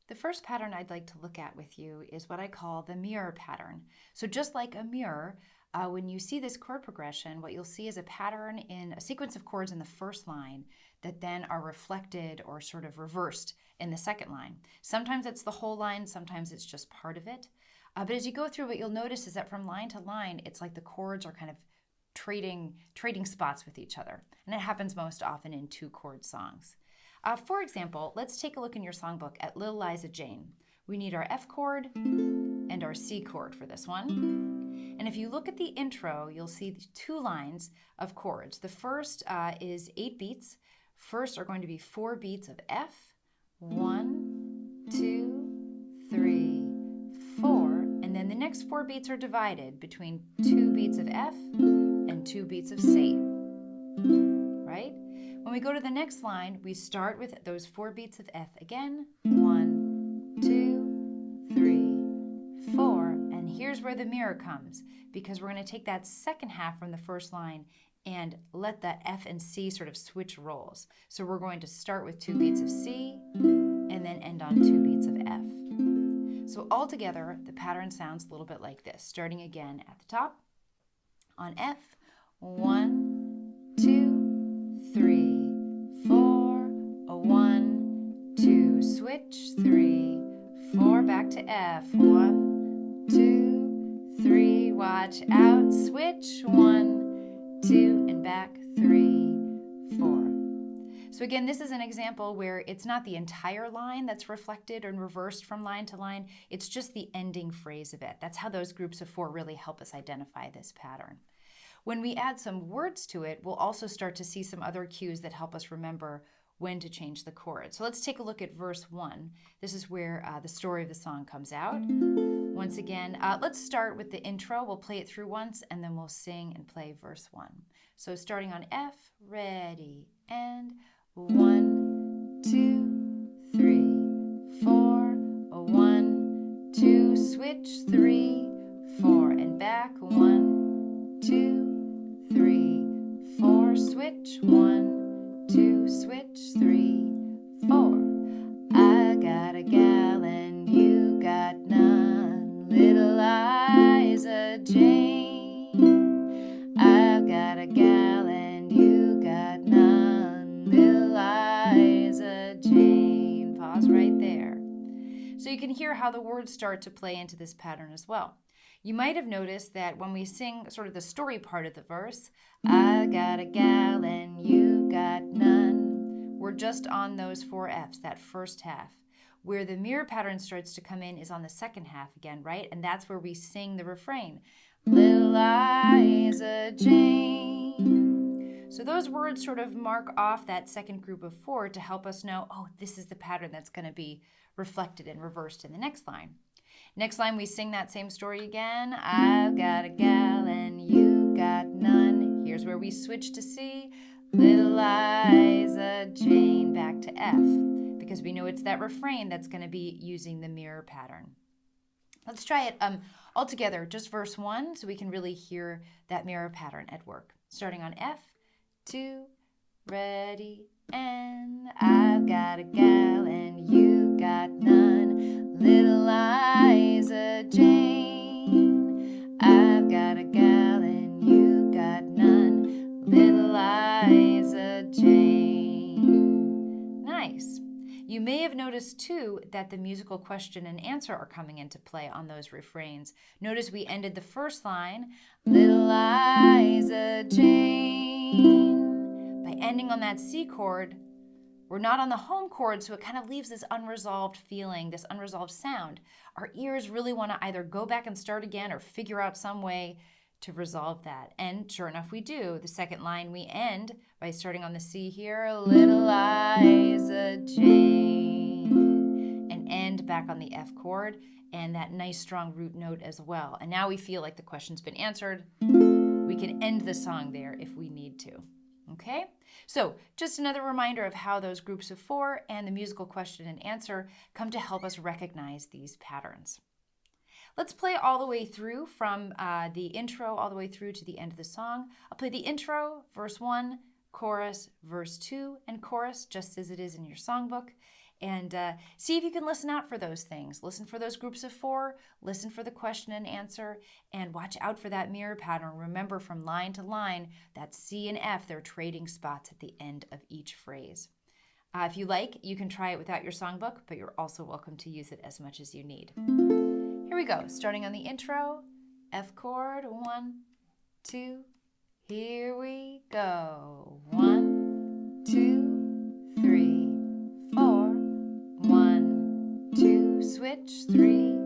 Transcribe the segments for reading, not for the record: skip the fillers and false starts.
The first pattern I'd like to look at with you is what I call the mirror pattern. So just like a mirror, when you see this chord progression, what you'll see is a pattern in a sequence of chords in the first line that then are reflected or sort of reversed in the second line. Sometimes it's the whole line, sometimes it's just part of it. But as you go through, what you'll notice is that from line to line, it's like the chords are kind of trading spots with each other. And it happens most often in two-chord songs. For example, let's take a look in your songbook at Little Liza Jane. We need our F chord and our C chord for this one. And if you look at the intro, you'll see two lines of chords. The first is 8 beats. First are going to be 4 beats of F. 1, 2, 3, 4. And then the next 4 beats are divided between 2 beats of F and 2 beats of C. Right? When we go to the next line, we start with those 4 beats of F again. 1, 2, 3, 4. And here's where the mirror comes, because we're going to take that second half from the first line and let that F and C sort of switch roles. So we're going to start with 2 beats of C and then end on 2 beats of F. So altogether, the pattern sounds a little bit like this, starting again at the top. On F, 1, 2, 3, 4, a 1, 2, switch, 3, 4, back to F, 1, 2, 3, watch out, switch, 1, 2, and back, 3, 4. So again, this is an example where it's not the entire line that's reflected and reversed from line to line, it's just the ending phrase of it. That's how those groups of 4 really help us identify this pattern. When we add some words to it, we'll also start to see some other cues that help us remember when to change the chord. So let's take a look at verse 1. This is where the story of the song comes out. Once again, let's start with the intro. We'll play it through once, and then we'll sing and play verse 1. So starting on F, ready, and 1, 2, 3, 4, a 1, 2, switch, 3, 4, and back, 1, 2, 3, 4, switch, 1, 2, switch, 3, 4. I got a gal and you got none, little Liza Jane. I've got a gal and you got none, little Liza Jane. Pause right there. So you can hear how the words start to play into this pattern as well. You might have noticed that when we sing sort of the story part of the verse, I got a gal and you got none, we're just on those 4 F's, that first half. Where the mirror pattern starts to come in is on the second half again, right? And that's where we sing the refrain, little Liza Jane. So those words sort of mark off that second group of 4 to help us know, oh, this is the pattern that's going to be reflected and reversed in the next line. Next line, we sing that same story again. I've got a gal and you got none. Here's where we switch to C. Little Liza Jane, back to F, because we know it's that refrain that's going to be using the mirror pattern. Let's try it all together, just verse 1, so we can really hear that mirror pattern at work. Starting on F, 2, ready, and I've got a gal and you got none, little Liza Jane. I've got a gal and you got none, little Liza Jane. Nice. You may have noticed too that the musical question and answer are coming into play on those refrains. Notice we ended the first line, little Liza Jane. By ending on that C chord, we're not on the home chord, so it kind of leaves this unresolved feeling, this unresolved sound. Our ears really want to either go back and start again or figure out some way to resolve that. And sure enough, we do. The second line we end by starting on the C here, little Liza Jane, and end back on the F chord and that nice strong root note as well. And now we feel like the question's been answered. We can end the song there if we need to. Okay, so just another reminder of how those groups of 4 and the musical question and answer come to help us recognize these patterns. Let's play all the way through from the intro all the way through to the end of the song. I'll play the intro, verse 1, chorus, verse 2, and chorus, just as it is in your songbook. And see if you can listen out for those things. Listen for those groups of 4, listen for the question and answer, and watch out for that mirror pattern. Remember, from line to line, that C and F, they're trading spots at the end of each phrase. If you like, you can try it without your songbook, but you're also welcome to use it as much as you need. Here we go. Starting on the intro, F chord, 1, 2, here we go. 1, 2, 3, 4. 1, 2, switch, 3,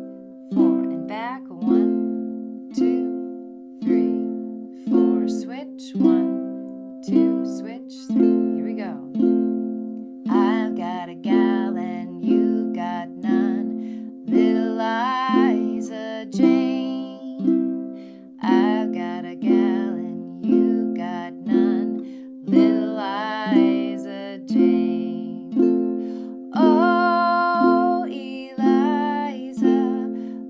4, and back. 1, 2, 3, 4, switch. 1, 2, switch, 3. Here we go. I've got a gal and you've got none, little Liza Jane. I've got a gal and you've got none, little Liza Jane. Oh, Eliza,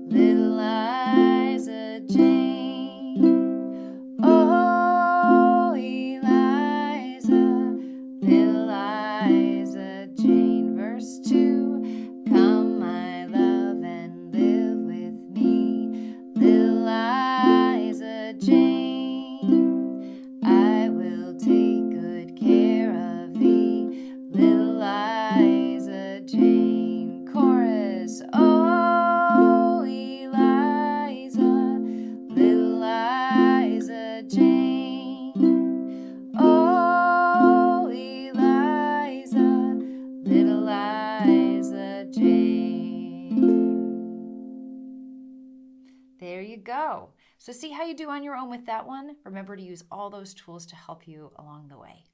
little Liza Jane. Oh, Eliza, little Liza Jane. Verse 2, come, my love, and live with me, little Liza Jane. I will take good care of thee, little Liza Jane. Chorus, oh, Eliza, little Liza Jane. Oh, Eliza, little Liza Jane. There you go. So see how you do on your own with that one? Remember to use all those tools to help you along the way.